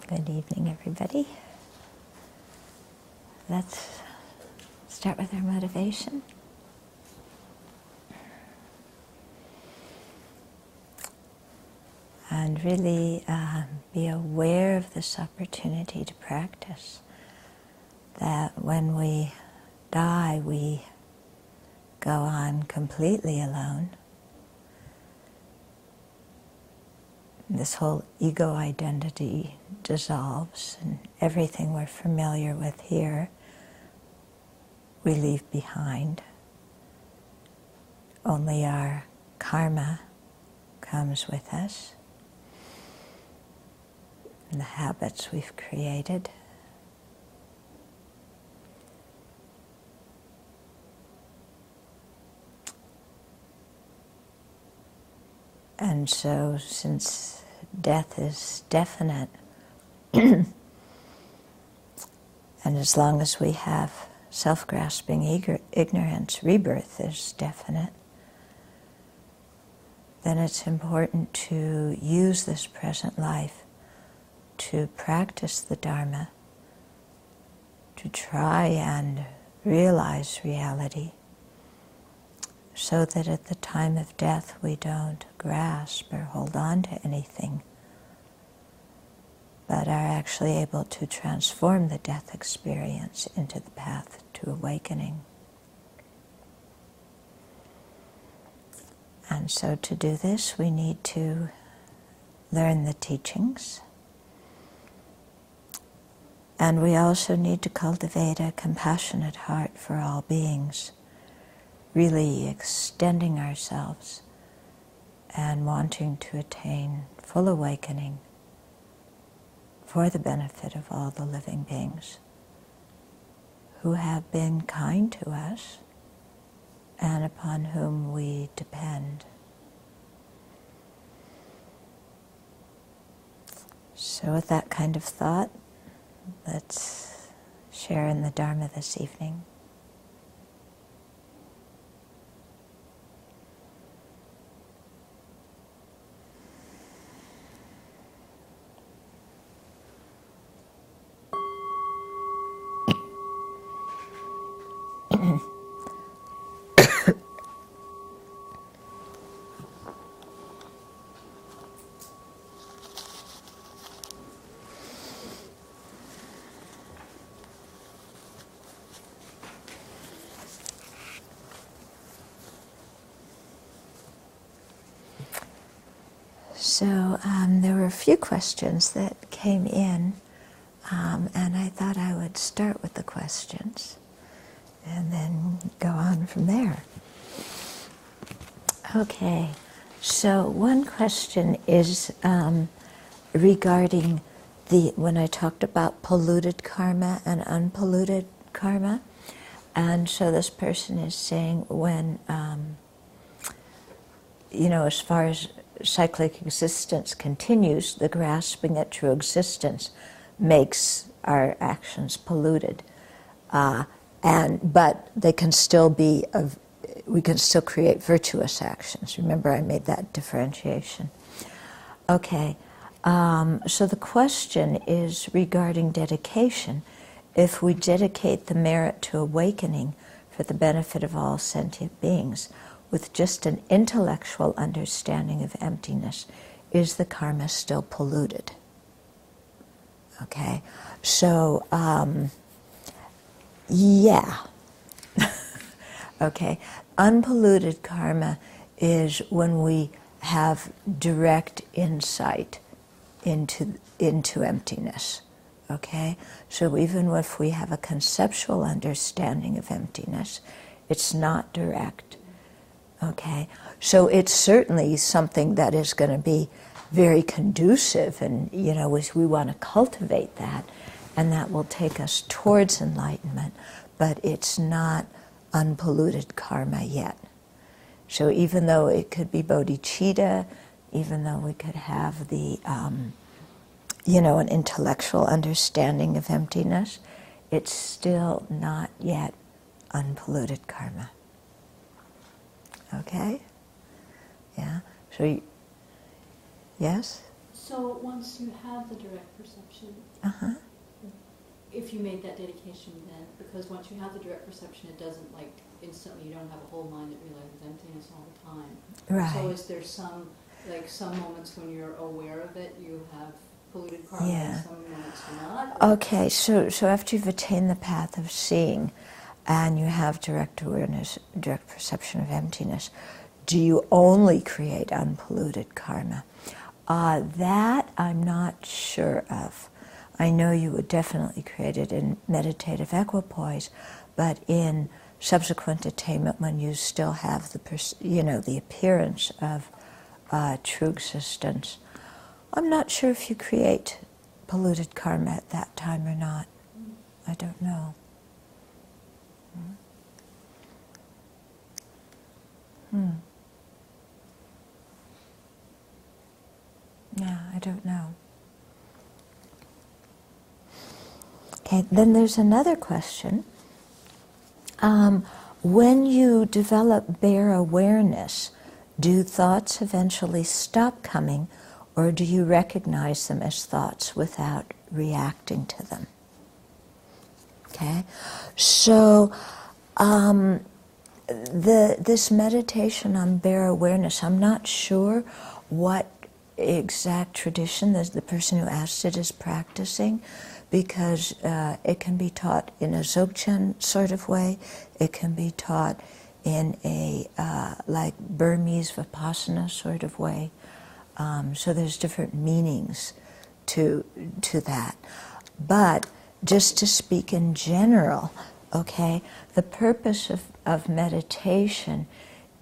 Good evening, everybody. Let's start with our motivation. And really be aware of this opportunity to practice. That when we die, we go on completely alone. This whole ego identity dissolves, and everything we're familiar with here we leave behind. Only our karma comes with us, and the habits we've created. And so, since death is definite, and as long as we have self-grasping ignorance, rebirth is definite, then it's important to use this present life to practice the Dharma, to try and realize reality, so that at the time of death we don't grasp or hold on to anything, but are actually able to transform the death experience into the path to awakening. And so to do this, we need to learn the teachings, and we also need to cultivate a compassionate heart for all beings, really extending ourselves and wanting to attain full awakening for the benefit of all the living beings who have been kind to us and upon whom we depend. So with that kind of thought, let's share in the Dharma this evening. So there were a few questions that came in, and I thought I would start with the questions and then go on from there. Okay, so one question is regarding when I talked about polluted karma and unpolluted karma, and so this person is saying when, as far as cyclic existence continues, the grasping at true existence makes our actions polluted, but they can still be we can still create virtuous actions. Remember, I made that differentiation. Okay, so the question is regarding dedication. If we dedicate the merit to awakening for the benefit of all sentient beings, with just an intellectual understanding of emptiness, is the karma still polluted? Okay, so yeah. Okay, unpolluted karma is when we have direct insight into emptiness. Okay, so even if we have a conceptual understanding of emptiness, it's not direct. Okay, so it's certainly something that is going to be very conducive, and we want to cultivate that, and that will take us towards enlightenment, but it's not unpolluted karma yet. So even though it could be bodhicitta, even though we could have the, an intellectual understanding of emptiness, it's still not yet unpolluted karma. Okay? Yeah. So, yes? So once you have the direct perception, if you made that dedication then, because once you have the direct perception, it doesn't like instantly, you don't have a whole mind that realizes emptiness all the time. Right. So is there some moments when you're aware of it, you have polluted karma, Yeah. and some moments you're not? Okay, so after you've attained the path of seeing and you have direct awareness, direct perception of emptiness, do you only create unpolluted karma? That I'm not sure of. I know you would definitely create it in meditative equipoise, but in subsequent attainment, when you still have the appearance of true existence, I'm not sure if you create polluted karma at that time or not. I don't know. Yeah, I don't know. Okay, then there's another question. When you develop bare awareness, do thoughts eventually stop coming, or do you recognize them as thoughts without reacting to them? Okay, so this meditation on bare awareness, I'm not sure what exact tradition the person who asked it is practicing, because it can be taught in a Dzogchen sort of way. It can be taught in a like Burmese Vipassana sort of way. So there's different meanings to that. But just to speak in general, okay, the purpose of meditation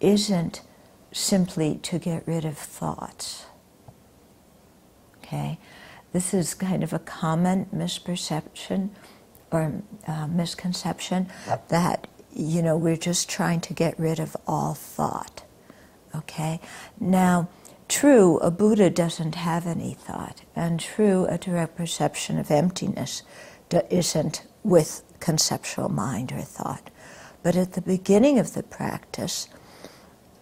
isn't simply to get rid of thoughts. Okay, this is kind of a common misperception or misconception that, we're just trying to get rid of all thought. Okay, now, true, a Buddha doesn't have any thought, and true, a direct perception of emptiness isn't with conceptual mind or thought. But at the beginning of the practice,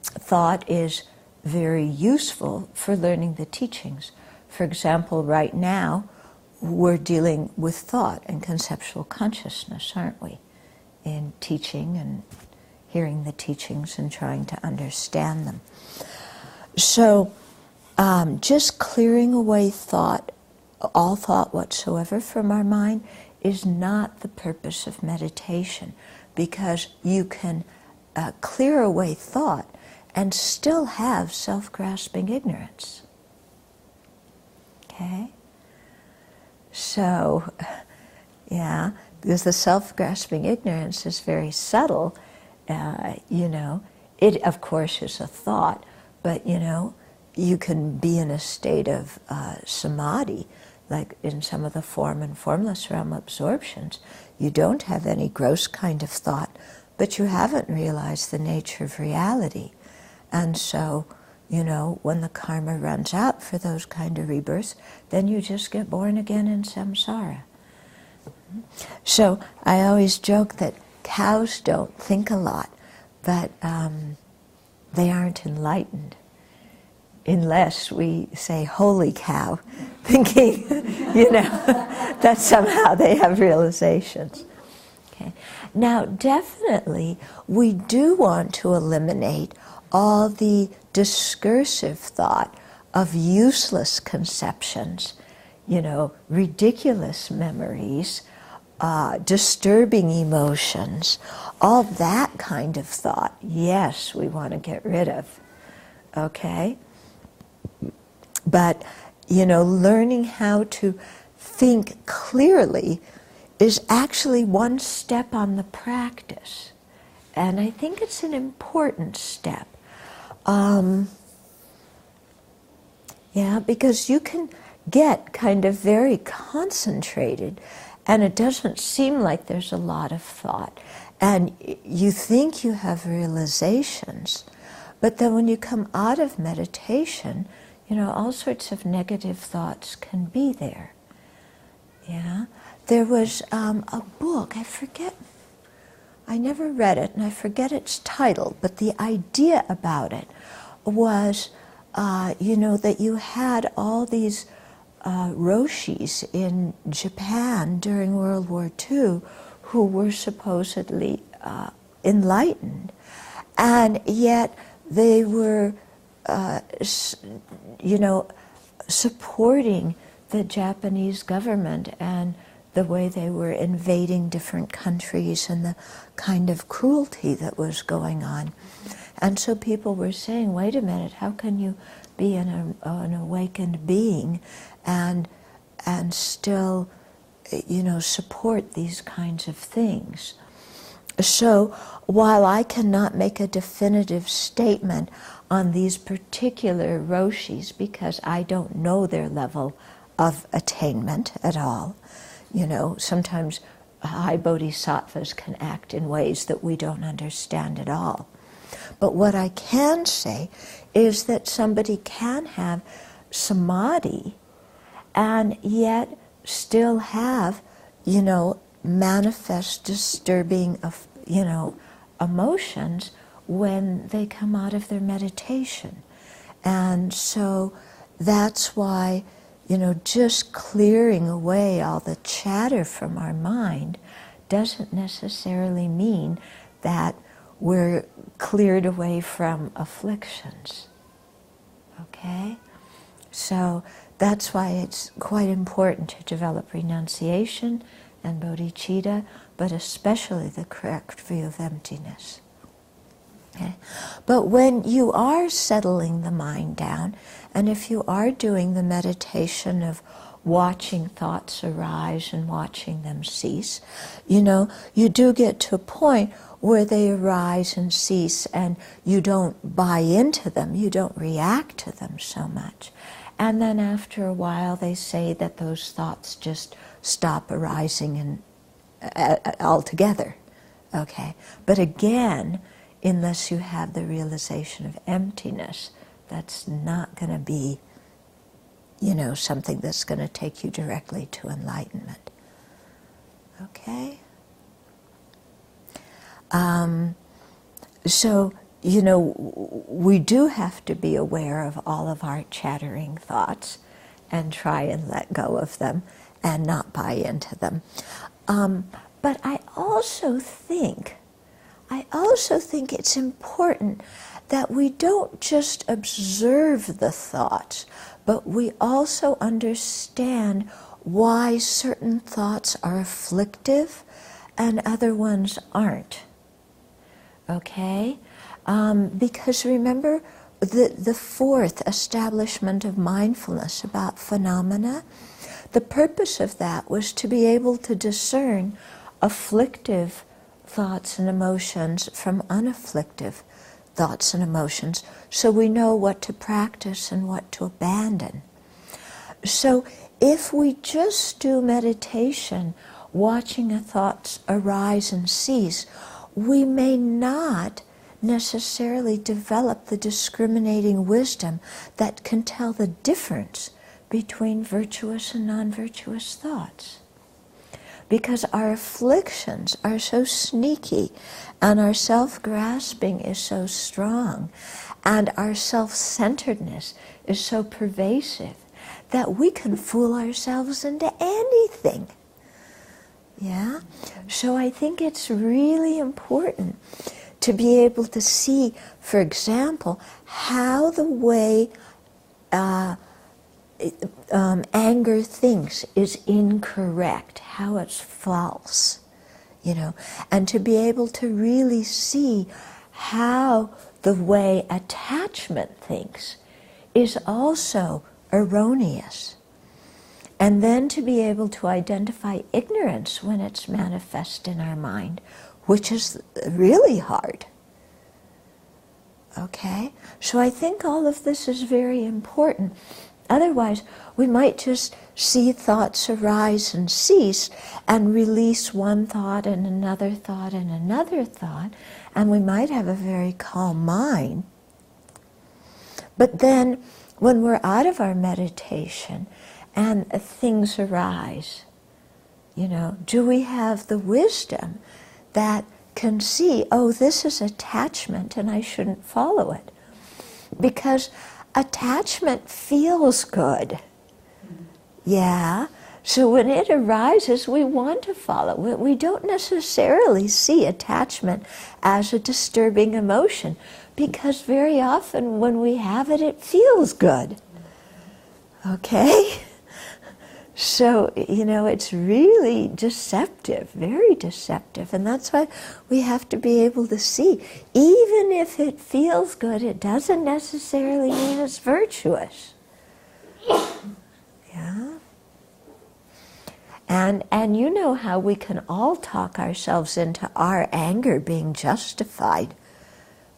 thought is very useful for learning the teachings. For example, right now, we're dealing with thought and conceptual consciousness, aren't we? In teaching and hearing the teachings and trying to understand them. So, just clearing away thought, all thought whatsoever from our mind, is not the purpose of meditation, because you can clear away thought and still have self-grasping ignorance. Okay? So, yeah, because the self-grasping ignorance is very subtle, it of course is a thought, but you can be in a state of samadhi, like in some of the form and formless realm absorptions. You don't have any gross kind of thought, but you haven't realized the nature of reality. And so, when the karma runs out for those kind of rebirths, then you just get born again in samsara. So I always joke that cows don't think a lot, but they aren't enlightened, unless we say, holy cow, thinking, that somehow they have realizations. Okay. Now, definitely, we do want to eliminate all the discursive thought of useless conceptions, ridiculous memories, disturbing emotions, all that kind of thought. Yes, we want to get rid of. Okay? But, learning how to think clearly is actually one step on the practice. And I think it's an important step. Because you can get kind of very concentrated, and it doesn't seem like there's a lot of thought. And you think you have realizations, but then when you come out of meditation, all sorts of negative thoughts can be there. Yeah? There was a book, I never read it, and I forget its title, but the idea about it was, that you had all these roshis in Japan during World War II who were supposedly enlightened, and yet they were, supporting the Japanese government and the way they were invading different countries and the kind of cruelty that was going on. And so people were saying, wait a minute, how can you be an awakened being and still, support these kinds of things? So while I cannot make a definitive statement on these particular roshis because I don't know their level of attainment at all, sometimes high bodhisattvas can act in ways that we don't understand at all. But what I can say is that somebody can have samadhi and yet still have, manifest disturbing of, emotions when they come out of their meditation. And so that's why, just clearing away all the chatter from our mind doesn't necessarily mean that we're cleared away from afflictions. Okay? So that's why it's quite important to develop renunciation and bodhicitta, but especially the correct view of emptiness. Okay? But when you are settling the mind down, and if you are doing the meditation of watching thoughts arise and watching them cease, you do get to a point where they arise and cease and you don't buy into them, you don't react to them so much. And then after a while they say that those thoughts just stop arising and altogether. Okay? But again, unless you have the realization of emptiness, that's not going to be, something that's going to take you directly to enlightenment. Okay? So, we do have to be aware of all of our chattering thoughts and try and let go of them and not buy into them. But I also think it's important that we don't just observe the thoughts, but we also understand why certain thoughts are afflictive and other ones aren't. Okay? Because remember the fourth establishment of mindfulness about phenomena, the purpose of that was to be able to discern afflictive thoughts and emotions from unafflictive thoughts and emotions, so we know what to practice and what to abandon. So if we just do meditation, watching a thought arise and cease, we may not necessarily develop the discriminating wisdom that can tell the difference between virtuous and non-virtuous thoughts. Because our afflictions are so sneaky, and our self-grasping is so strong, and our self-centeredness is so pervasive, that we can fool ourselves into anything. Yeah? So I think it's really important to be able to see, for example, how the way anger thinks is incorrect, how it's false, and to be able to really see how the way attachment thinks is also erroneous. And then to be able to identify ignorance when it's manifest in our mind, which is really hard. Okay? So I think all of this is very important. Otherwise, we might just see thoughts arise and cease and release one thought and another thought and another thought, and we might have a very calm mind. But then, when we're out of our meditation and things arise, do we have the wisdom that can see, oh, this is attachment and I shouldn't follow it? Because attachment feels good. Yeah. So when it arises, we want to follow it. We don't necessarily see attachment as a disturbing emotion, because very often when we have it, it feels good. Okay? So, it's really deceptive, very deceptive. And that's why we have to be able to see, even if it feels good, it doesn't necessarily mean it's virtuous. Yeah? And you know how we can all talk ourselves into our anger being justified.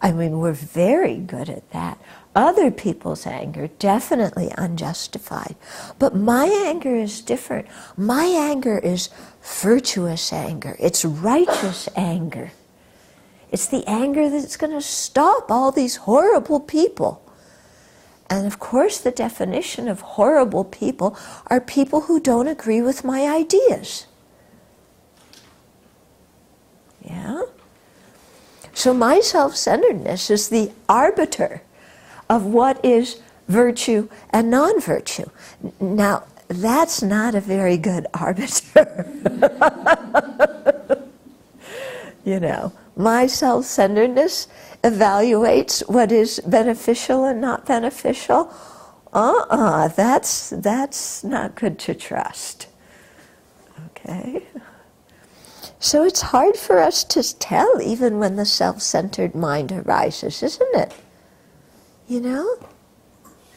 I mean, we're very good at that. Other people's anger, definitely unjustified. But my anger is different. My anger is virtuous anger. It's righteous anger. It's the anger that's going to stop all these horrible people. And of course, the definition of horrible people are people who don't agree with my ideas. Yeah? So my self-centeredness is the arbiter of what is virtue and non-virtue. Now, that's not a very good arbiter. My self-centeredness evaluates what is beneficial and not beneficial. That's not good to trust. Okay? So it's hard for us to tell even when the self-centered mind arises, isn't it? It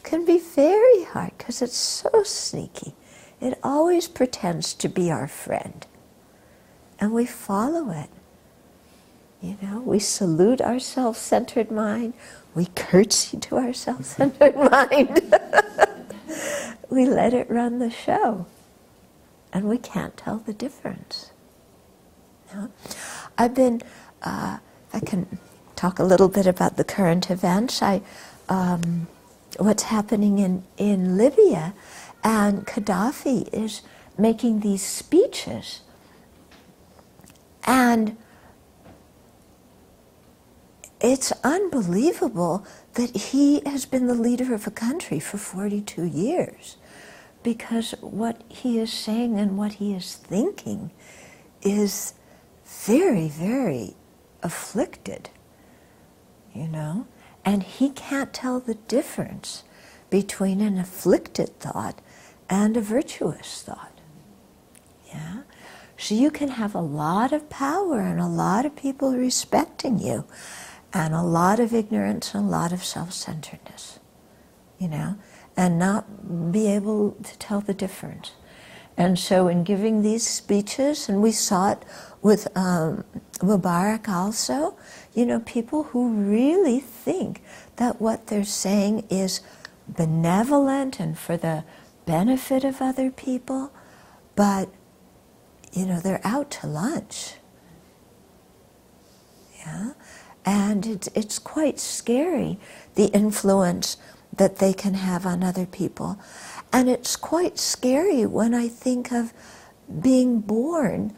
can be very hard because it's so sneaky. It always pretends to be our friend. And we follow it. We salute our self-centered mind. We curtsy to our self-centered mind. We let it run the show. And we can't tell the difference. I've been, I can talk a little bit about the current events. What's happening in Libya, and Gaddafi is making these speeches. And it's unbelievable that he has been the leader of a country for 42 years, because what he is saying and what he is thinking is very, very afflicted, and he can't tell the difference between an afflicted thought and a virtuous thought. Yeah? So you can have a lot of power and a lot of people respecting you, and a lot of ignorance and a lot of self-centeredness, and not be able to tell the difference. And so in giving these speeches, and we saw it with Mubarak also, people who really think that what they're saying is benevolent and for the benefit of other people, but, they're out to lunch. Yeah? And it's quite scary, the influence that they can have on other people. And it's quite scary when I think of being born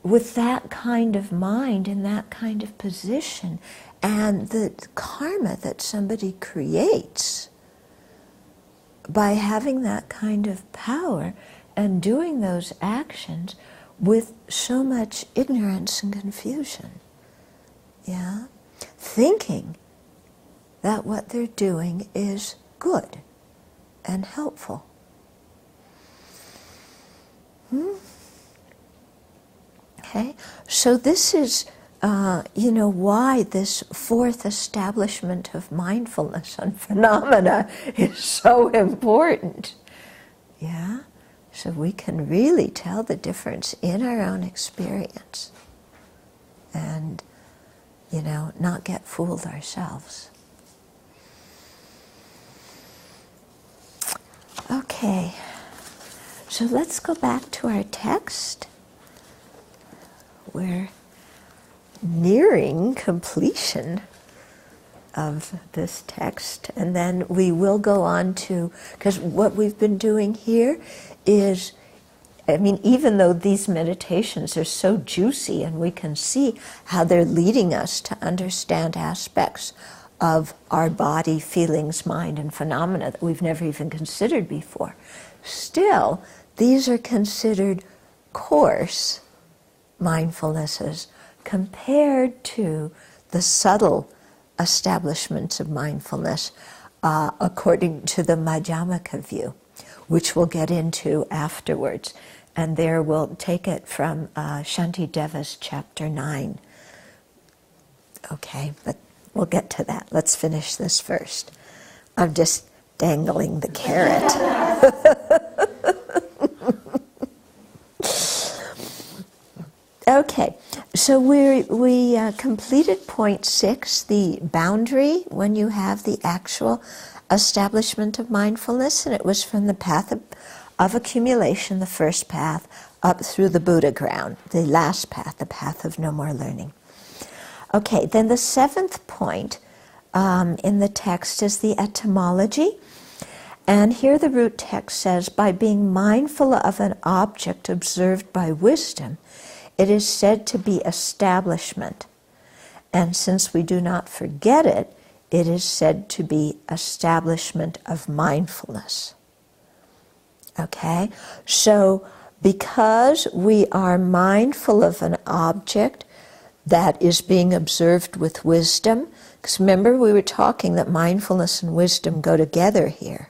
with that kind of mind in that kind of position, and the karma that somebody creates by having that kind of power and doing those actions with so much ignorance and confusion. Yeah? Thinking that what they're doing is good and helpful. Okay? So this is, why this fourth establishment of mindfulness on phenomena is so important. Yeah? So we can really tell the difference in our own experience and, not get fooled ourselves. Okay, so let's go back to our text. We're nearing completion of this text, and then we will go on to, because what we've been doing here is, even though these meditations are so juicy and we can see how they're leading us to understand aspects of our body, feelings, mind, and phenomena that we've never even considered before. Still, these are considered coarse mindfulnesses compared to the subtle establishments of mindfulness according to the Madhyamaka view, which we'll get into afterwards. And there we'll take it from Shantideva's chapter 9. Okay, but we'll get to that. Let's finish this first. I'm just dangling the carrot. Okay, so we completed point 6, the boundary when you have the actual establishment of mindfulness, and it was from the path of accumulation, the first path, up through the Buddha ground, the last path, the path of no more learning. Okay, then the 7th point in the text is the etymology. And here the root text says, by being mindful of an object observed by wisdom, it is said to be establishment. And since we do not forget it, it is said to be establishment of mindfulness. Okay? So because we are mindful of an object that is being observed with wisdom, because remember we were talking that mindfulness and wisdom go together here.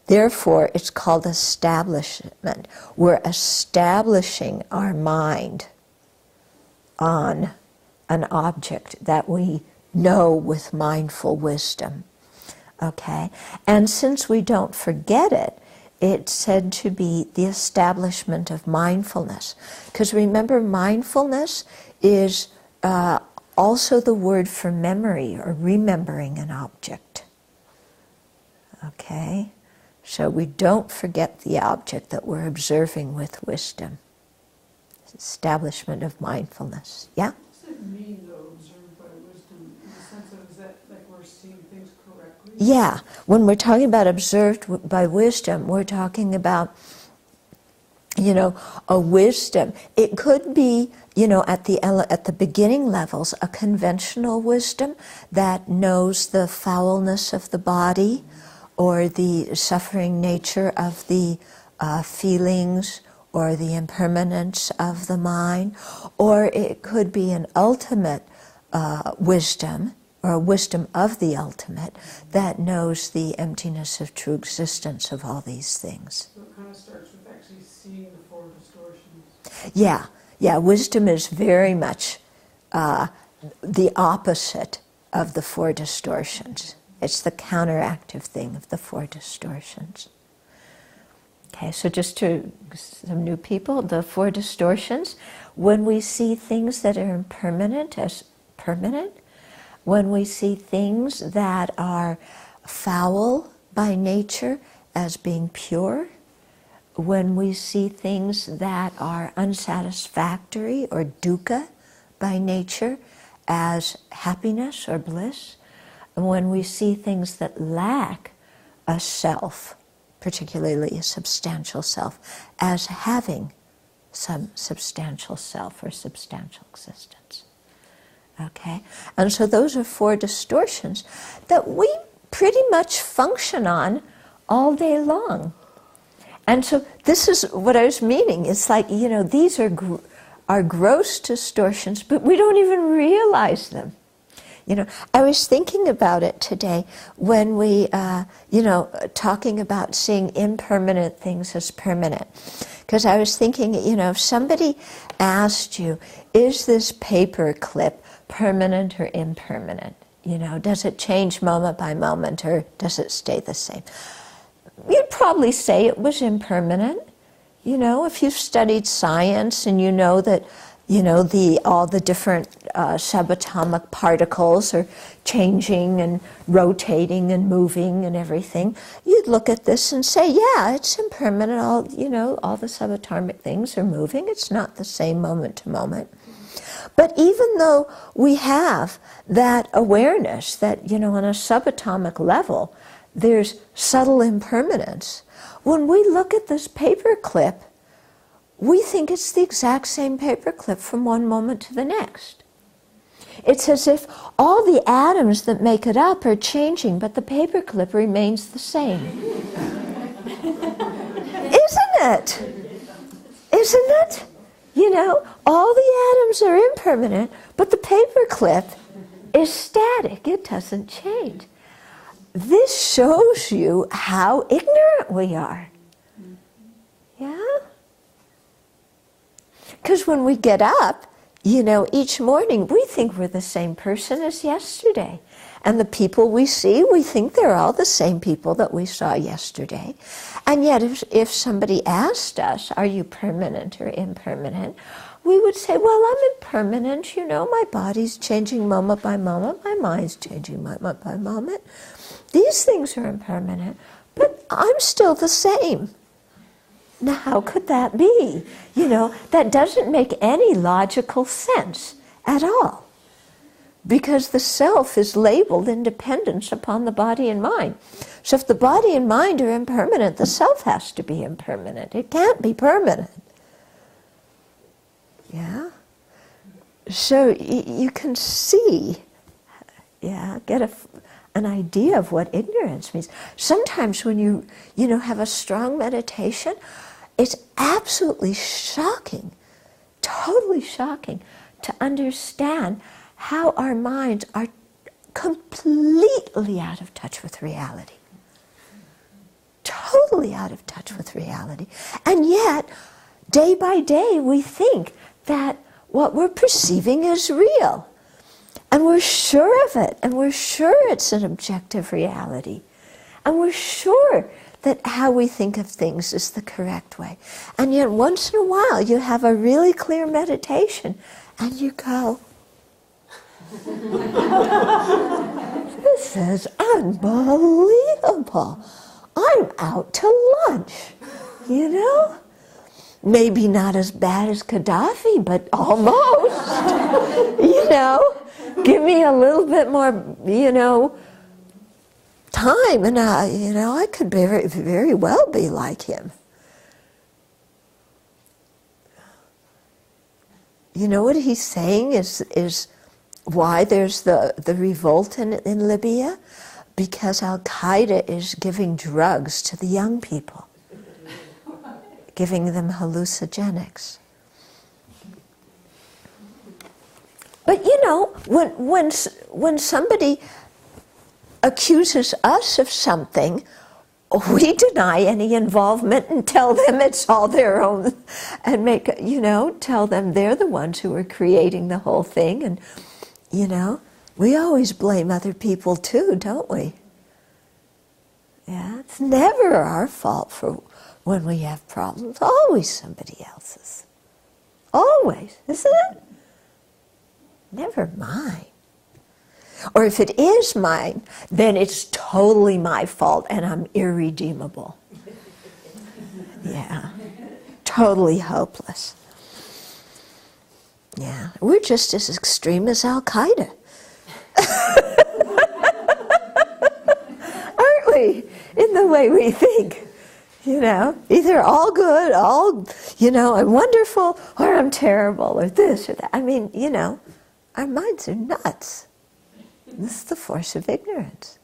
Therefore, it's called establishment. We're establishing our mind on an object that we know with mindful wisdom. Okay? And since we don't forget it, it's said to be the establishment of mindfulness. Because remember, mindfulness is also the word for memory or remembering an object. Okay? So we don't forget the object that we're observing with wisdom. Establishment of mindfulness. Yeah? What does it mean, though, observed by wisdom, in the sense of, is that like we're seeing things correctly? Yeah. When we're talking about observed by wisdom, we're talking about, a wisdom. It could be, at the beginning levels, a conventional wisdom that knows the foulness of the body, or the suffering nature of the feelings, or the impermanence of the mind, or it could be an ultimate wisdom, or a wisdom of the ultimate, that knows the emptiness of true existence of all these things. So it kind of starts with actually seeing the four distortions. Yeah, wisdom is very much the opposite of the four distortions. It's the counteractive thing of the four distortions. Okay, so just to some new people, the four distortions, when we see things that are impermanent as permanent, when we see things that are foul by nature as being pure, when we see things that are unsatisfactory or dukkha by nature as happiness or bliss, and when we see things that lack a self, particularly a substantial self, as having some substantial self or substantial existence. Okay? And so those are four distortions that we pretty much function on all day long. And so this is what I was meaning. It's like, these are gross distortions, but we don't even realize them. I was thinking about it today when we, talking about seeing impermanent things as permanent. Because I was thinking, if somebody asked you, is this paper clip permanent or impermanent? Does it change moment by moment or does it stay the same? You'd probably say it was impermanent. If you've studied science and you know that all the different subatomic particles are changing and rotating and moving and everything, you'd look at this and say, yeah, it's impermanent. All the subatomic things are moving. It's not the same moment to moment. But even though we have that awareness that, on a subatomic level, there's subtle impermanence, when we look at this paper clip, we think it's the exact same paper clip from one moment to the next. It's as if all the atoms that make it up are changing, but the paperclip remains the same. Isn't it? Isn't it? You know, all the atoms are impermanent, but the paperclip is static. It doesn't change. This shows you how ignorant we are. Yeah? Because when we get up, you know, each morning we think we're the same person as yesterday. And the people we see, we think they're all the same people that we saw yesterday. And yet if somebody asked us, are you permanent or impermanent? We would say, well, I'm impermanent, you know, my body's changing moment by moment, my mind's changing moment by moment. These things are impermanent, but I'm still the same. Now, how could that be? You know, that doesn't make any logical sense at all. Because the self is labeled independence upon the body and mind. So if the body and mind are impermanent, the self has to be impermanent. It can't be permanent. Yeah? So you can see, yeah, get an idea of what ignorance means. Sometimes when you have a strong meditation, it's absolutely shocking, totally shocking to understand how our minds are completely out of touch with reality. Totally out of touch with reality. And yet, day by day, we think that what we're perceiving is real. And we're sure of it. And we're sure it's an objective reality. And we're sure that how we think of things is the correct way. And yet, once in a while, you have a really clear meditation, and you go, this is unbelievable. I'm out to lunch, you know? Maybe not as bad as Gaddafi, but almost. You know? Give me a little bit more, you know, time, and I could very, very well be like him. You know what he's saying is why there's the revolt in Libya? Because Al-Qaeda is giving drugs to the young people, giving them hallucinogenics. But you know, when somebody accuses us of something, we deny any involvement and tell them it's all their own, and tell them they're the ones who are creating the whole thing. And we always blame other people too, don't we? Yeah, it's never our fault for when we have problems. Always somebody else's. Always, isn't it? Never mine. Or if it is mine, then it's totally my fault and I'm irredeemable. Yeah, totally hopeless. Yeah, we're just as extreme as Al-Qaeda. Aren't we? In the way we think. Either all good, I'm wonderful, or I'm terrible, or this or that. I mean, our minds are nuts. This is the force of ignorance.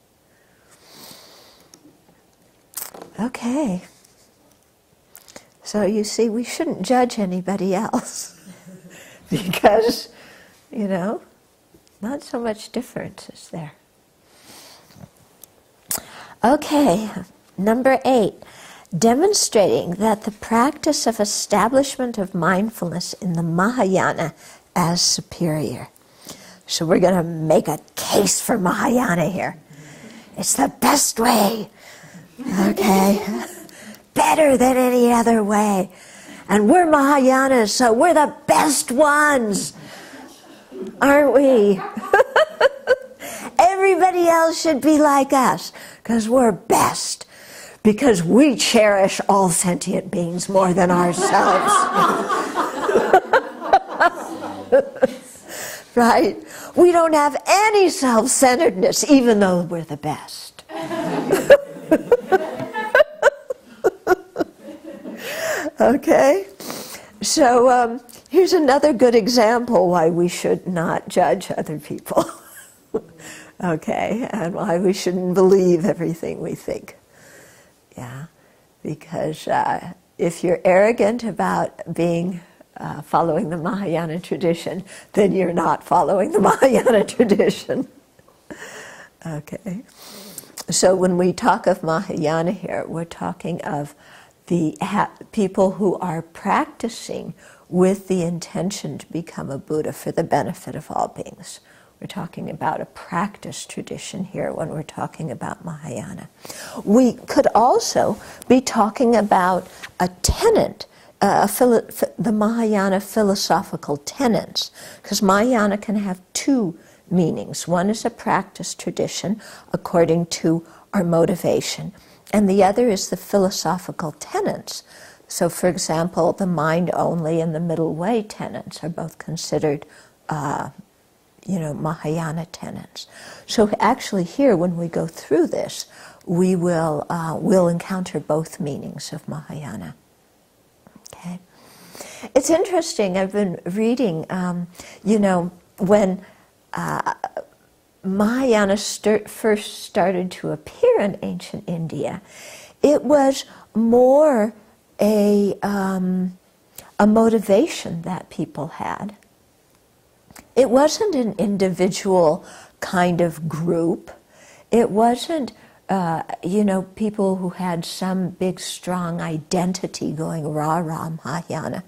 Okay. So you see, we shouldn't judge anybody else. Because, not so much difference is there. Okay, number 8. Demonstrating that the practice of establishment of mindfulness in the Mahayana as superior. So we're going to make a case for Mahayana here. It's the best way. Okay? Better than any other way. And we're Mahayanas, so we're the best ones. Aren't we? Everybody else should be like us, because we're best. Because we cherish all sentient beings more than ourselves. Right? We don't have any self-centeredness, even though we're the best. Okay? So, here's another good example why we should not judge other people. Okay, and why we shouldn't believe everything we think. Yeah, because if you're arrogant about being following the Mahayana tradition, then you're not following the Mahayana tradition. Okay, so when we talk of Mahayana here, we're talking of the people who are practicing with the intention to become a Buddha for the benefit of all beings. We're talking about a practice tradition here when we're talking about Mahayana. We could also be talking about a tenet, the Mahayana philosophical tenets, because Mahayana can have two meanings. One is a practice tradition according to our motivation, and the other is the philosophical tenets. So, for example, the mind only and the middle way tenets are both considered Mahayana tenets. So actually here, when we go through this, we will encounter both meanings of Mahayana. Okay, it's interesting. I've been reading. When Mahayana first started to appear in ancient India, it was more a motivation that people had. It wasn't an individual kind of group. It wasn't, people who had some big, strong identity going rah-rah Mahayana.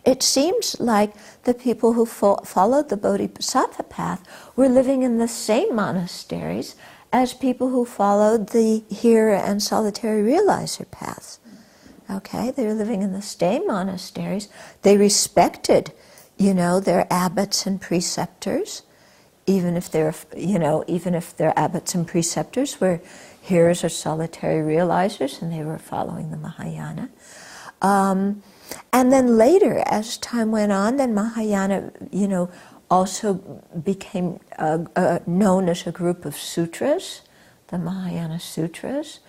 It seems like the people who followed the Bodhisattva path were living in the same monasteries as people who followed the Hira and solitary realizer paths. Okay, they were living in the same monasteries. They respected their abbots and preceptors, even if their abbots and preceptors were hearers or solitary realizers, and they were following the Mahayana. And then later, as time went on, then Mahayana, also became known as a group of sutras, the Mahayana Sutras,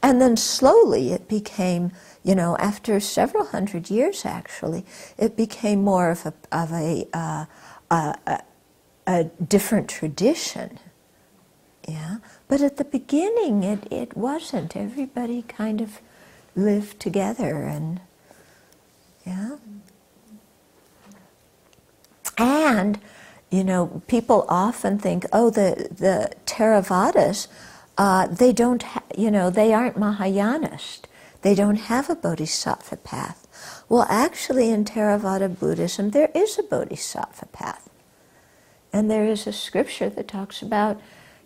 and then slowly it became. After several hundred years, actually, it became more of a different tradition. Yeah, but at the beginning, it wasn't. Everybody kind of lived together, and yeah. And people often think, oh, the Theravadas, they don't, they aren't Mahayanist. They don't have a bodhisattva path. Well, actually, in Theravada Buddhism, there is a bodhisattva path. And there is a scripture that talks about,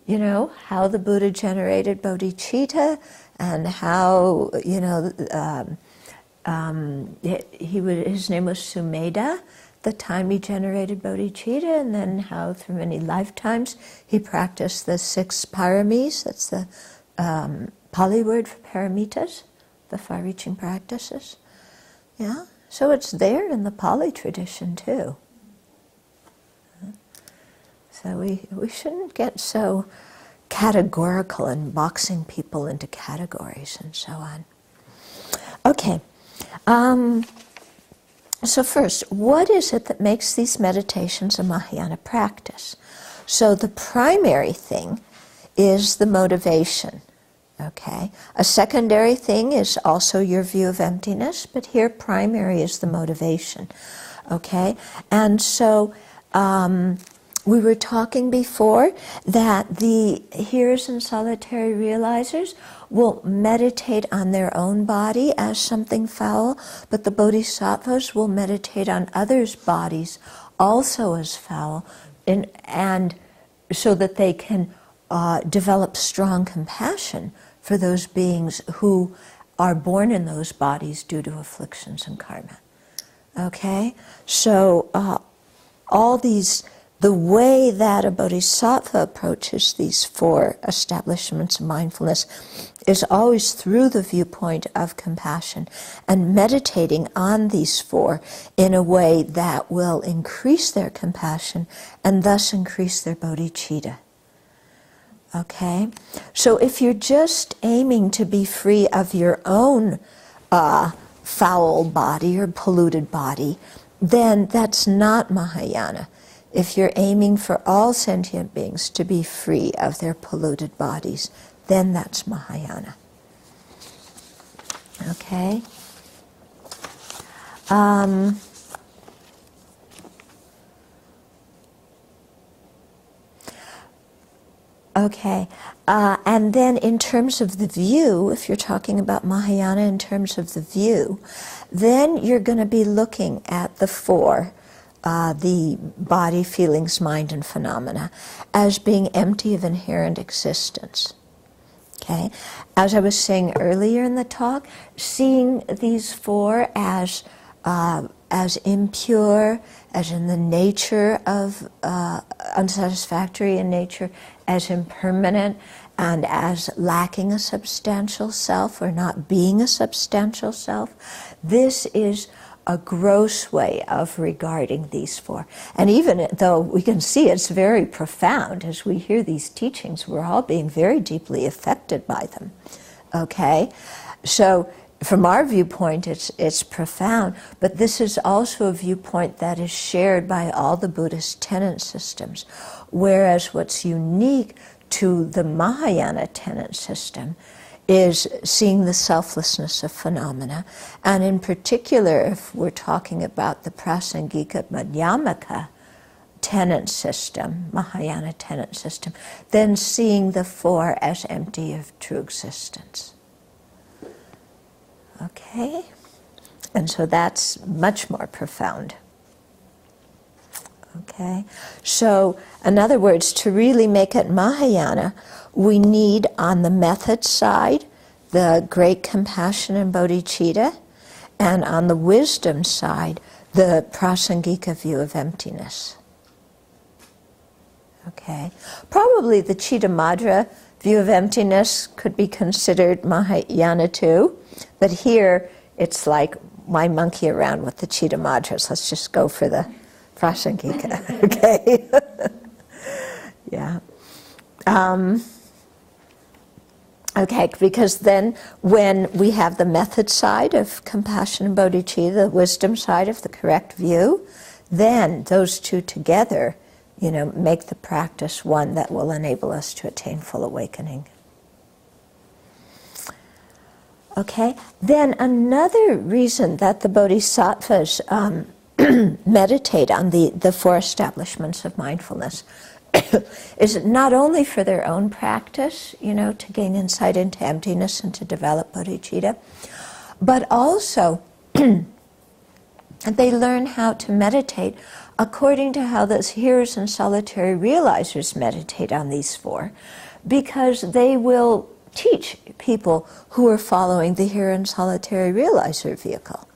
how the Buddha generated bodhicitta and how, his name was Sumedha, the time he generated bodhicitta, and then how through many lifetimes he practiced the 6 paramis. That's the Pali word for paramitas. The far-reaching practices. Yeah? So it's there in the Pali tradition too. So we shouldn't get so categorical and boxing people into categories and so on. Okay. So first, what is it that makes these meditations a Mahayana practice? So the primary thing is the motivation. Okay. A secondary thing is also your view of emptiness, but here primary is the motivation. Okay. And so we were talking before that the hearers and solitary realizers will meditate on their own body as something foul, but the bodhisattvas will meditate on others' bodies also as foul, and so that they can develop strong compassion for those beings who are born in those bodies due to afflictions and karma. Okay? So all these, the way that a bodhisattva approaches these 4 establishments of mindfulness is always through the viewpoint of compassion and meditating on these 4 in a way that will increase their compassion and thus increase their bodhicitta. Okay? So if you're just aiming to be free of your own foul body or polluted body, then that's not Mahayana. If you're aiming for all sentient beings to be free of their polluted bodies, then that's Mahayana. Okay? Okay, and then in terms of the view, if you're talking about Mahayana in terms of the view, then you're going to be looking at the four, the body, feelings, mind, and phenomena, as being empty of inherent existence. Okay, as I was saying earlier in the talk, seeing these four as impure, as in the nature of unsatisfactory in nature, as impermanent, and as lacking a substantial self or not being a substantial self. This is a gross way of regarding these four. And even though we can see it's very profound, as we hear these teachings, we're all being very deeply affected by them. Okay? So from our viewpoint, it's profound, but this is also a viewpoint that is shared by all the Buddhist tenet systems. Whereas what's unique to the Mahayana tenet system is seeing the selflessness of phenomena, and in particular, if we're talking about the Prasangika Madhyamaka tenet system, Mahayana tenet system, then seeing the four as empty of true existence. Okay? And so that's much more profound. Okay? So, in other words, to really make it Mahayana, we need on the method side the great compassion and bodhicitta, and on the wisdom side the prasangika view of emptiness. Okay? Probably the Chittamadra view of emptiness could be considered Mahayana too, but here it's like, why monkey around with the Chittamadras? Let's just go for the prasangika. Okay? Yeah. Okay, because then when we have the method side of compassion and bodhicitta, the wisdom side of the correct view, then those two together, make the practice one that will enable us to attain full awakening. Okay, then another reason that the bodhisattvas meditate on the four establishments of mindfulness is not only for their own practice, to gain insight into emptiness and to develop bodhicitta, but also they learn how to meditate according to how the hearers and solitary realizers meditate on these four, because they will teach people who are following the hearer and solitary realizer vehicle.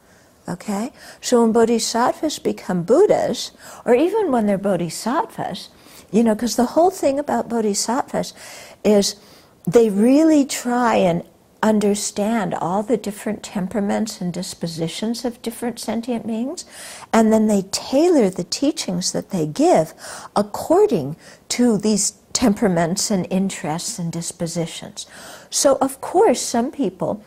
Okay? So when bodhisattvas become Buddhas, or even when they're bodhisattvas, because the whole thing about bodhisattvas is they really try and understand all the different temperaments and dispositions of different sentient beings, and then they tailor the teachings that they give according to these temperaments and interests and dispositions. So of course some people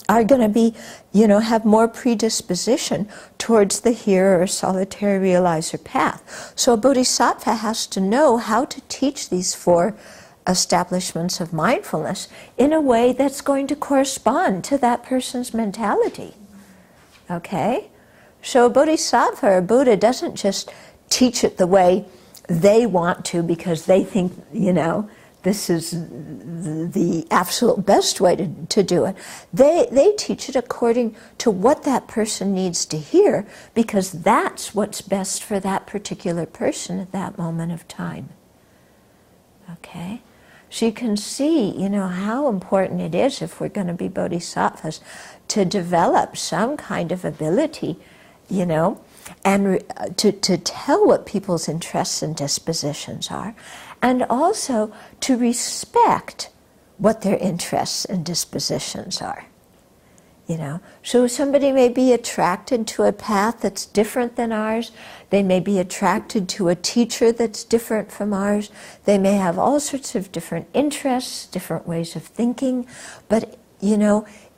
are going to be, have more predisposition towards the hearer or solitary realizer path. So a bodhisattva has to know how to teach these four establishments of mindfulness in a way that's going to correspond to that person's mentality. Okay? So a bodhisattva or a Buddha doesn't just teach it the way they want to because they think, this is the absolute best way to do it. They teach it according to what that person needs to hear, because that's what's best for that particular person at that moment of time. Okay? So you can see, how important it is, if we're going to be bodhisattvas, to develop some kind of ability, and to tell what people's interests and dispositions are, and also to respect what their interests and dispositions are. So somebody may be attracted to a path that's different than ours. They may be attracted to a teacher that's different from ours. They may have all sorts of different interests, different ways of thinking. But,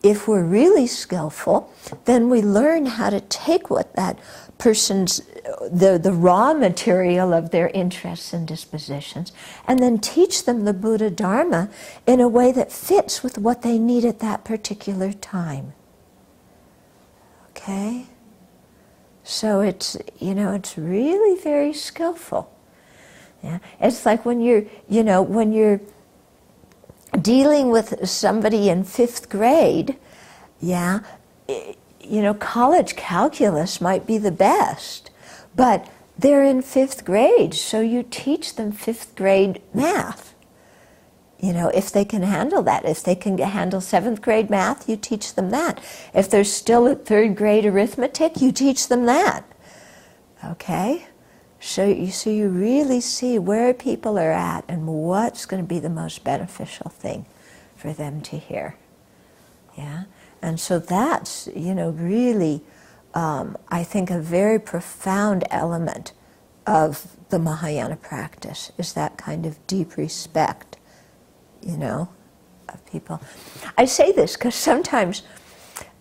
if we're really skillful, then we learn how to take what that person's, the raw material of their interests and dispositions, and then teach them the Buddha Dharma in a way that fits with what they need at that particular time. Okay? So it's, it's really very skillful. Yeah? It's like when you're dealing with somebody in 5th grade, college calculus might be the best, but they're in 5th grade, so you teach them 5th grade math. If they can handle that. If they can handle 7th grade math, you teach them that. If they're still at 3rd grade arithmetic, you teach them that. Okay? So you really see where people are at and what's going to be the most beneficial thing for them to hear. Yeah? And so that's, really, I think, a very profound element of the Mahayana practice, is that kind of deep respect, of people. I say this because sometimes,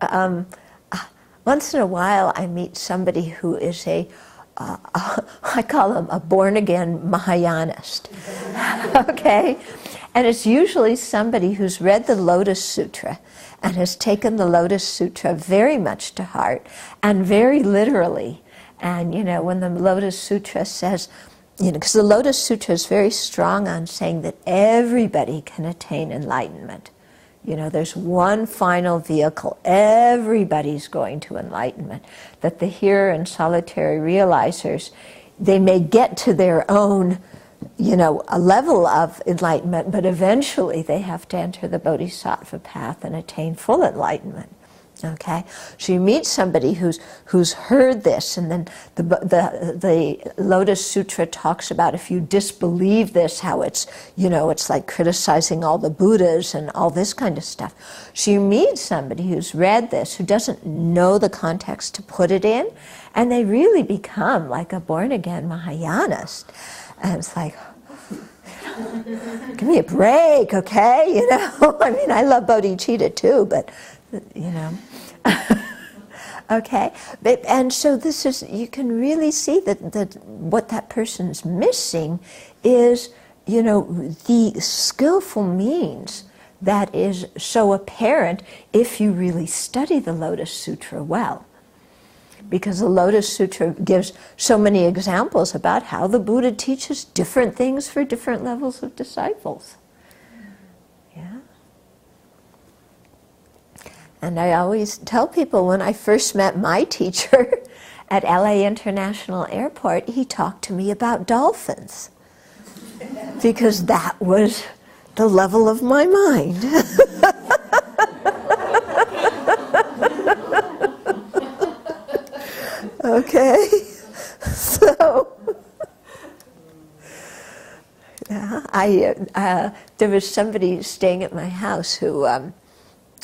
once in a while, I meet somebody who is I call them a born-again Mahayanist, okay? And it's usually somebody who's read the Lotus Sutra and has taken the Lotus Sutra very much to heart and very literally. And, when the Lotus Sutra says, because the Lotus Sutra is very strong on saying that everybody can attain enlightenment. There's one final vehicle. Everybody's going to enlightenment. That the here and solitary realizers, they may get to their own, a level of enlightenment, but eventually they have to enter the Bodhisattva path and attain full enlightenment. Okay, so you meet somebody who's heard this, and then the Lotus Sutra talks about if you disbelieve this, how it's it's like criticizing all the Buddhas and all this kind of stuff. So you meet somebody who's read this, who doesn't know the context to put it in, and they really become like a born-again Mahayanist, and it's like, give me a break, okay? I mean, I love bodhicitta too, but. Okay, and so this is, you can really see that what that person's missing is, the skillful means that is so apparent if you really study the Lotus Sutra well. Because the Lotus Sutra gives so many examples about how the Buddha teaches different things for different levels of disciples. Yeah. And I always tell people, when I first met my teacher at LA International Airport, he talked to me about dolphins. Because that was the level of my mind. Okay? So, yeah, there was somebody staying at my house who,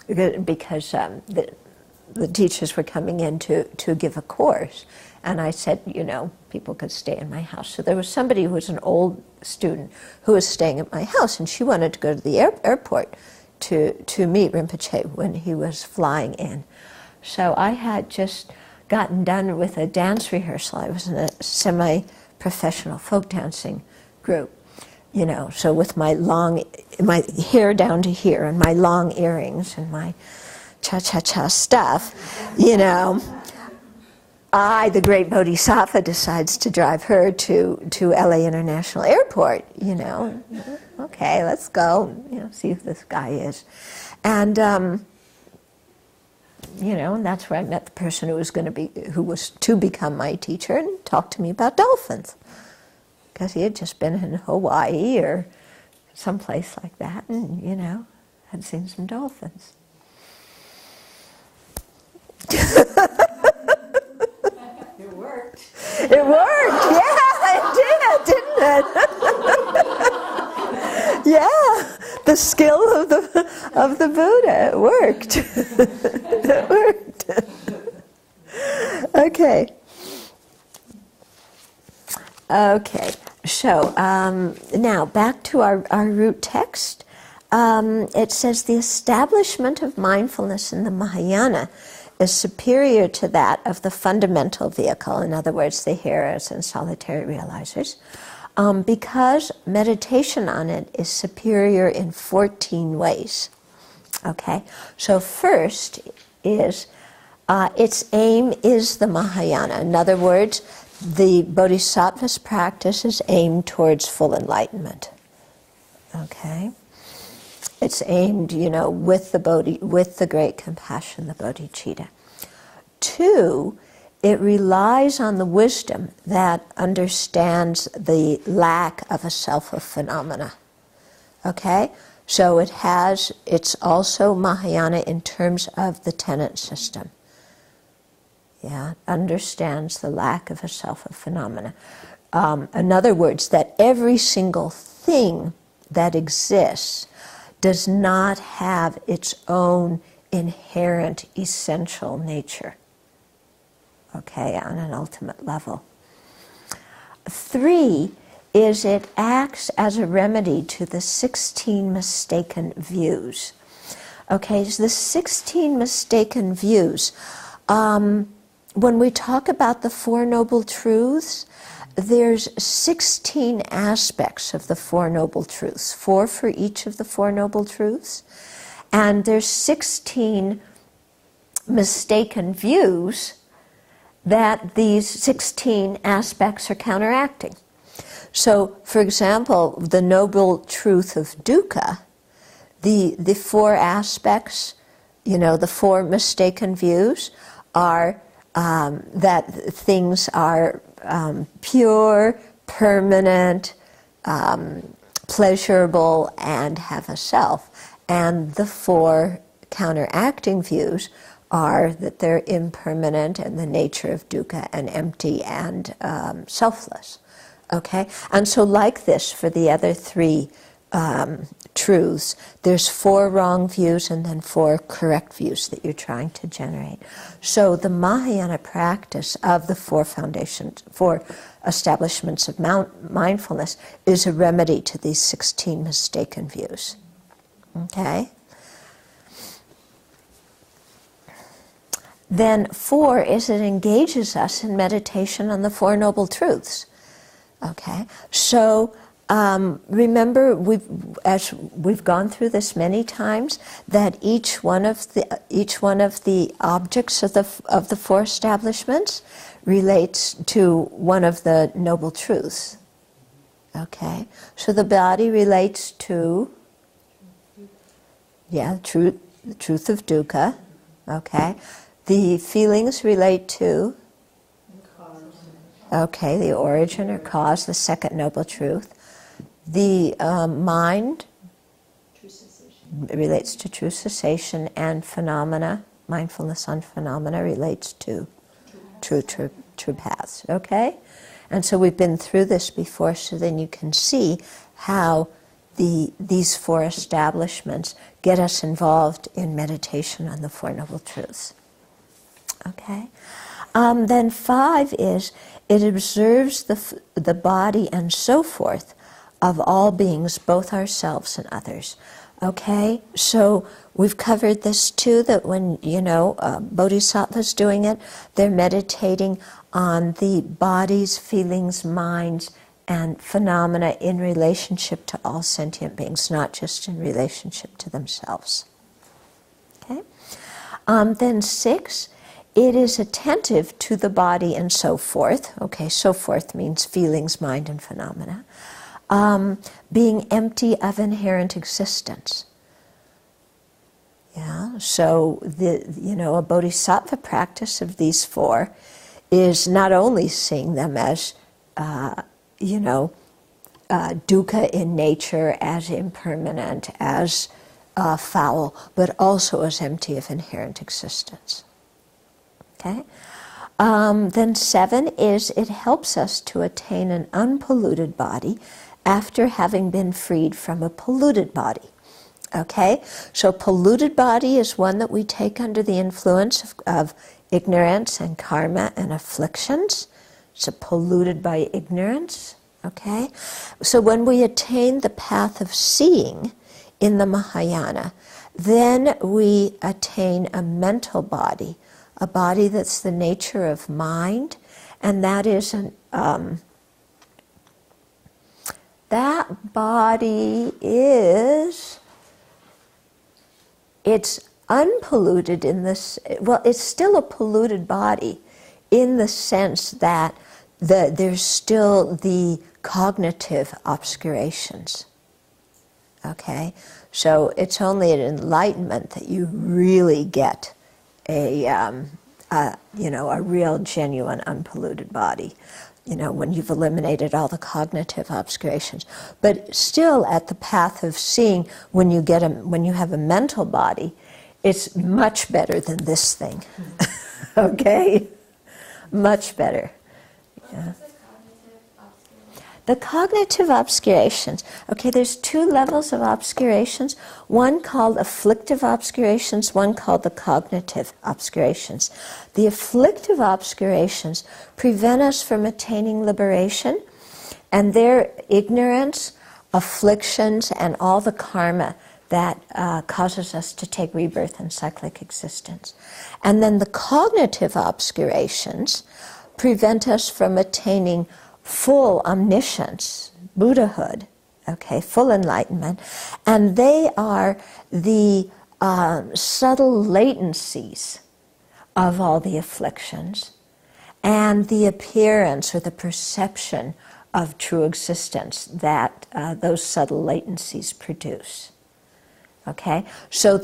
because the teachers were coming in to give a course, and I said, people could stay in my house. So there was somebody who was an old student who was staying at my house, and she wanted to go to the airport to meet Rinpoche when he was flying in. So I had just gotten done with a dance rehearsal. I was in a semi-professional folk dancing group. So with my hair down to here and my long earrings and my cha-cha-cha stuff, I, the great Bodhisattva, decides to drive her to LA International Airport, Okay, let's go, see who this guy is. And, and that's where I met the person who was to become my teacher and talked to me about dolphins. Because he had just been in Hawaii or someplace like that and, had seen some dolphins. It worked. It worked, yeah, it did, didn't it? Yeah, the skill of the Buddha, it worked. It worked. Okay. Okay, so now back to our root text. it says the establishment of mindfulness in the Mahayana is superior to that of the fundamental vehicle, in other words, the hearers and solitary realizers, because meditation on it is superior in 14 ways. Okay, so first is its aim is the Mahayana. In other words, the Bodhisattva's practice is aimed towards full enlightenment. Okay, it's aimed, with the great compassion, the bodhicitta. 2, it relies on the wisdom that understands the lack of a self of phenomena. Okay, so it's also Mahayana in terms of the tenet system. Yeah, understands the lack of a self of phenomena. In other words, that every single thing that exists does not have its own inherent essential nature. Okay, on an ultimate level. 3 is it acts as a remedy to the 16 mistaken views. Okay, so the 16 mistaken views. When we talk about the Four Noble Truths, there's 16 aspects of the Four Noble Truths, 4 for each of the Four Noble Truths, and there's 16 mistaken views that these 16 aspects are counteracting. So, for example, the Noble Truth of dukkha, the 4 aspects, the 4 mistaken views are that things are pure, permanent, pleasurable, and have a self. And the 4 counteracting views are that they're impermanent and the nature of dukkha and empty and selfless. Okay? And so like this for the other 3 truths, there's 4 wrong views and then 4 correct views that you're trying to generate. So the Mahayana practice of the 4 foundations, 4 establishments of mindfulness is a remedy to these 16 mistaken views. Okay? Then 4 is it engages us in meditation on the 4 Noble Truths. Okay? So remember, as we've gone through this many times, that each one of the objects of the 4 establishments relates to one of the Noble Truths. Okay, so the body relates to the truth of dukkha. Okay, the feelings relate to the origin or cause, the second Noble Truth. The mind relates to true cessation, and phenomena, mindfulness on phenomena, relates to true paths. Okay? And so we've been through this before, so then you can see how these 4 establishments get us involved in meditation on the 4 Noble Truths. Okay? Then 5 is it observes the body and so forth of all beings, both ourselves and others. Okay? So we've covered this too, that when, Bodhisattva's doing it, they're meditating on the bodies, feelings, minds, and phenomena in relationship to all sentient beings, not just in relationship to themselves. Okay? Then 6, it is attentive to the body and so forth. Okay, so forth means feelings, mind, and phenomena. Being empty of inherent existence. Yeah, so a bodhisattva practice of these 4 is not only seeing them as, dukkha in nature, as impermanent, as foul, but also as empty of inherent existence. Okay? Then 7 is it helps us to attain an unpolluted body after having been freed from a polluted body. Okay? So polluted body is one that we take under the influence of ignorance and karma and afflictions. It's polluted by ignorance. Okay? So when we attain the path of seeing in the Mahayana, then we attain a mental body, a body that's the nature of mind, and that is that body is, it's unpolluted in this, well, it's still a polluted body in the sense that there's still the cognitive obscurations. Okay? So it's only at enlightenment that you really get a real, genuine, unpolluted body. When you've eliminated all the cognitive obscurations. But still, at the path of seeing, when you have a mental body, it's much better than this thing. Okay? Much better. Yeah. The cognitive obscurations. Okay, there's two levels of obscurations. One called afflictive obscurations, one called the cognitive obscurations. The afflictive obscurations prevent us from attaining liberation, and their ignorance, afflictions, and all the karma that causes us to take rebirth and cyclic existence. And then the cognitive obscurations prevent us from attaining full omniscience, Buddhahood, okay, full enlightenment, and they are the subtle latencies of all the afflictions and the appearance or the perception of true existence that those subtle latencies produce. Okay, so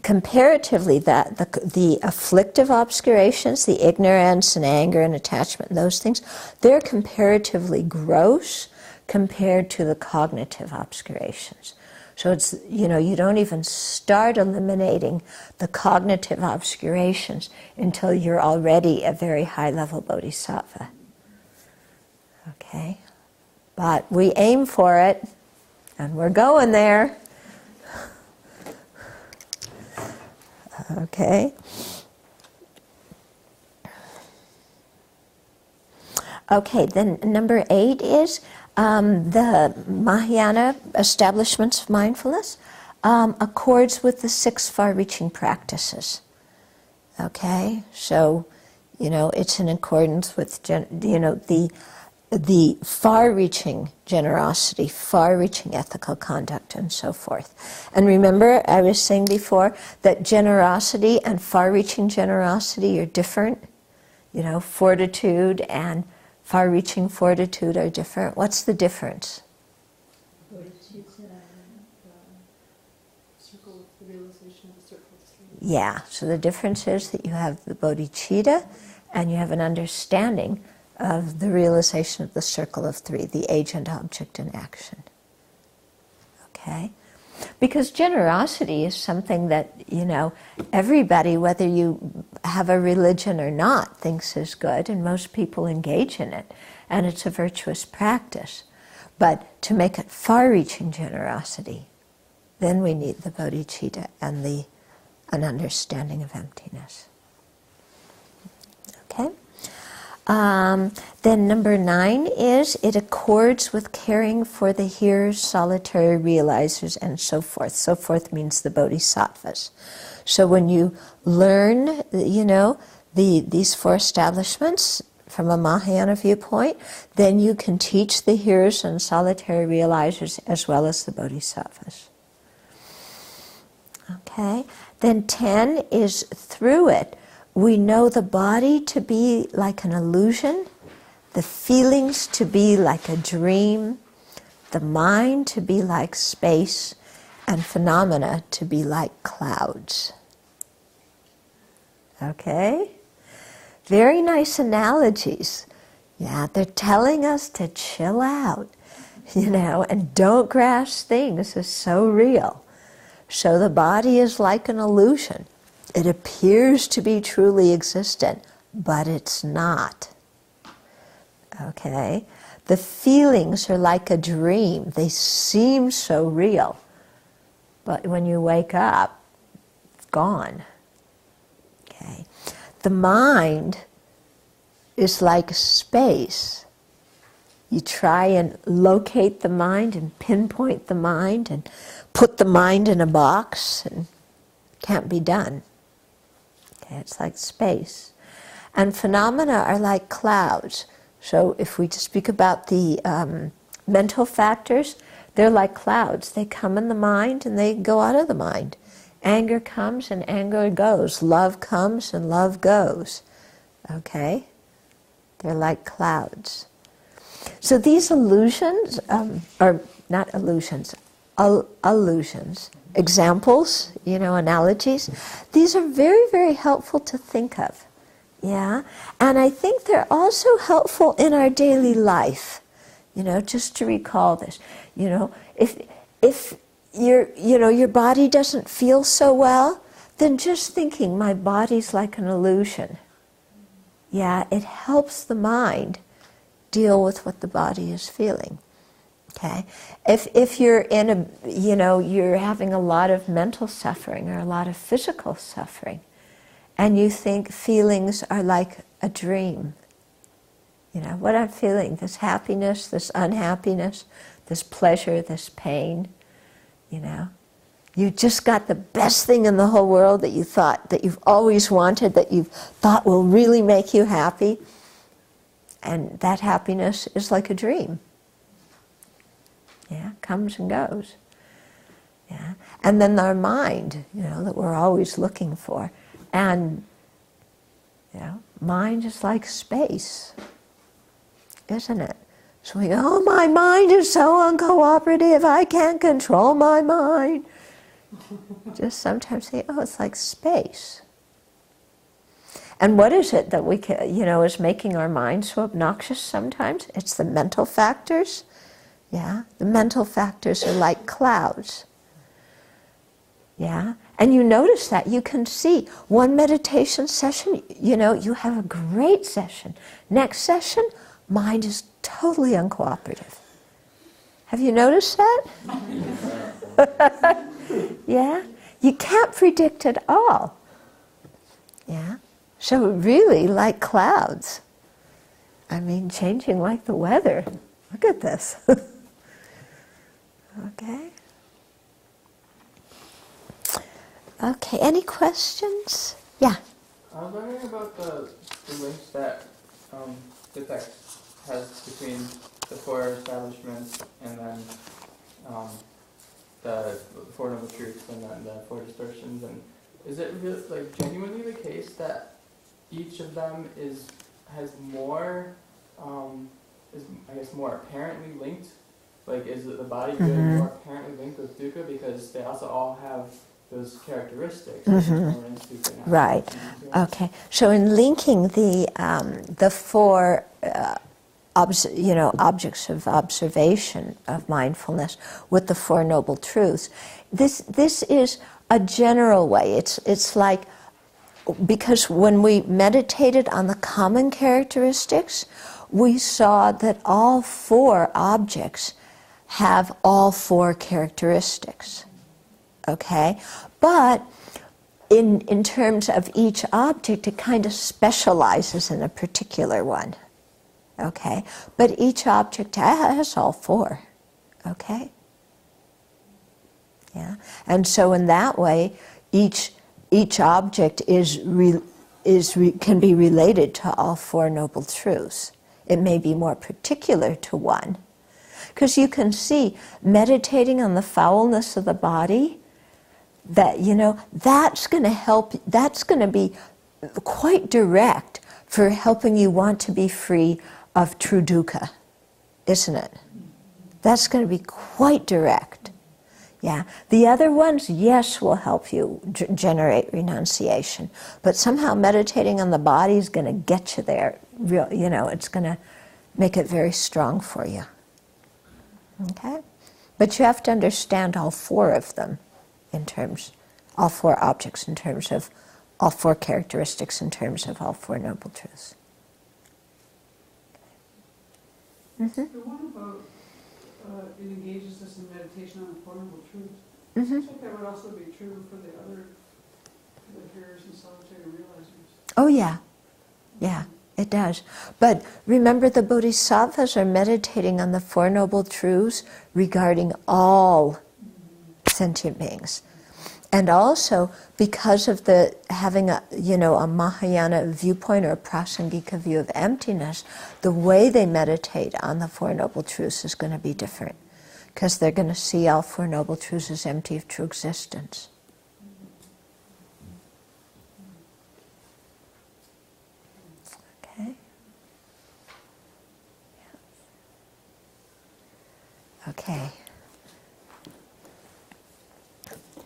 comparatively, the afflictive obscurations, the ignorance and anger and attachment and those things, they're comparatively gross compared to the cognitive obscurations. So it's, you don't even start eliminating the cognitive obscurations until you're already a very high-level bodhisattva. Okay? But we aim for it, and we're going there. Okay. Okay, then number 8 is the Mahayana establishments of mindfulness accords with the 6 far-reaching practices. Okay, so it's in accordance with the far-reaching generosity, far-reaching ethical conduct, and so forth. And remember, I was saying before that generosity and far-reaching generosity are different. Fortitude and far-reaching fortitude are different. What's the difference? Yeah, so the difference is that you have the bodhicitta and you have an understanding of the realization of the circle of 3, the agent, object, and action. Okay? Because generosity is something that, everybody, whether you have a religion or not, thinks is good, and most people engage in it, and it's a virtuous practice. But to make it far-reaching generosity, then we need the bodhicitta and an understanding of emptiness. Okay? Then number 9 is it accords with caring for the hearers, solitary realizers, and so forth. So forth means the bodhisattvas. So when you learn, these 4 establishments from a Mahayana viewpoint, then you can teach the hearers and solitary realizers as well as the bodhisattvas. Okay? Then 10 is through it, we know the body to be like an illusion, the feelings to be like a dream, the mind to be like space, and phenomena to be like clouds. Okay? Very nice analogies. Yeah, they're telling us to chill out, and don't grasp things as so real. So the body is like an illusion. It appears to be truly existent, but it's not. Okay? The feelings are like a dream. They seem so real, but when you wake up, it's gone. Okay? The mind is like space. you try and locate the mind and pinpoint the mind and put the mind in a box, and it can't be done. Okay, it's like space. And phenomena are like clouds. So if we speak about the mental factors, they're like clouds. They come in the mind and they go out of the mind. Anger comes and anger goes. Love comes and love goes. Okay? They're like clouds. So these illusions, or not illusions, allusions, examples, analogies, these are very, very helpful to think of. Yeah? And I think they're also helpful in our daily life. Just to recall this. If your body doesn't feel so well, then just thinking my body's like an illusion. Yeah, it helps the mind deal with what the body is feeling. Okay? If you're in you're having a lot of mental suffering or a lot of physical suffering, and you think feelings are like a dream. What I'm feeling, this happiness, this unhappiness, this pleasure, this pain, You just got the best thing in the whole world that you thought, that you've always wanted, that you've thought will really make you happy. And that happiness is like a dream. Yeah, comes and goes. Yeah. And then our mind, that we're always looking for. And, mind is like space, isn't it? So we go, oh, my mind is so uncooperative, I can't control my mind. Just sometimes say, oh, it's like space. And what is it that we can, is making our mind so obnoxious sometimes? It's the mental factors. Yeah, the mental factors are like clouds. Yeah, and you notice that. You can see one meditation session, you have a great session. Next session, mind is totally uncooperative. Have you noticed that? Yeah, you can't predict it all. Yeah, so really like clouds. I mean, changing like the weather. Look at this. Okay. Okay, any questions? Yeah. I was wondering about the links that the text has between the four establishments and then the Four Noble Truths and then the four distortions. And is it really, genuinely the case that each of them has more, is I guess more apparently linked? Is the body really more apparently linked with dukkha because they also all have those characteristics? Right. Okay. So in linking the four objects of observation of mindfulness with the Four Noble Truths, this is a general way. It's like, because when we meditated on the common characteristics, we saw that all four objects have all four characteristics. Okay? But in terms of each object, it kind of specializes in a particular one. Okay? But each object has all four. Okay? Yeah? And so in that way, each object can be related to all Four Noble Truths. It may be more particular to one. Because you can see, meditating on the foulness of the body, that, that's going to help, that's going to be quite direct for helping you want to be free of true dukkha, isn't it? That's going to be quite direct. Yeah. The other ones, yes, will help you generate renunciation. But somehow meditating on the body is going to get you there. It's going to make it very strong for you. Okay? But you have to understand all four of them all four objects in terms of all four characteristics in terms of all Four Noble Truths. The one about it engages us in meditation on the Four Noble Truths. I think that would also be true for the hearers and solitary realizers. Oh yeah. Yeah. It does. But remember, the Bodhisattvas are meditating on the Four Noble Truths regarding all sentient beings. And also, because of the having a Mahayana viewpoint or a Prasangika view of emptiness, the way they meditate on the Four Noble Truths is going to be different. Because they're going to see all Four Noble Truths as empty of true existence. Okay? Okay.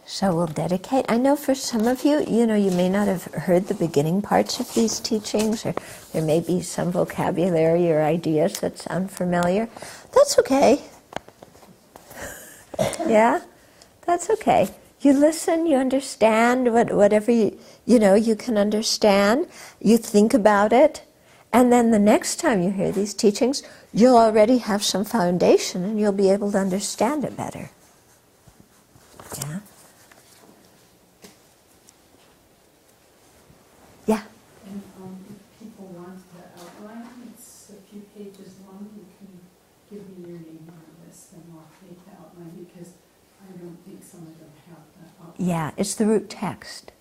So we'll dedicate. I know for some of you, you may not have heard the beginning parts of these teachings, or there may be some vocabulary or ideas that sound familiar. That's okay. Yeah? That's okay. You listen, you understand whatever you can understand. You think about it. And then the next time you hear these teachings, you'll already have some foundation and you'll be able to understand it better. Yeah? Yeah? And if people want the outline, it's a few pages long. You can give me your name on this and I'll take the outline because I don't think some of them have that outline. Yeah, it's the root text.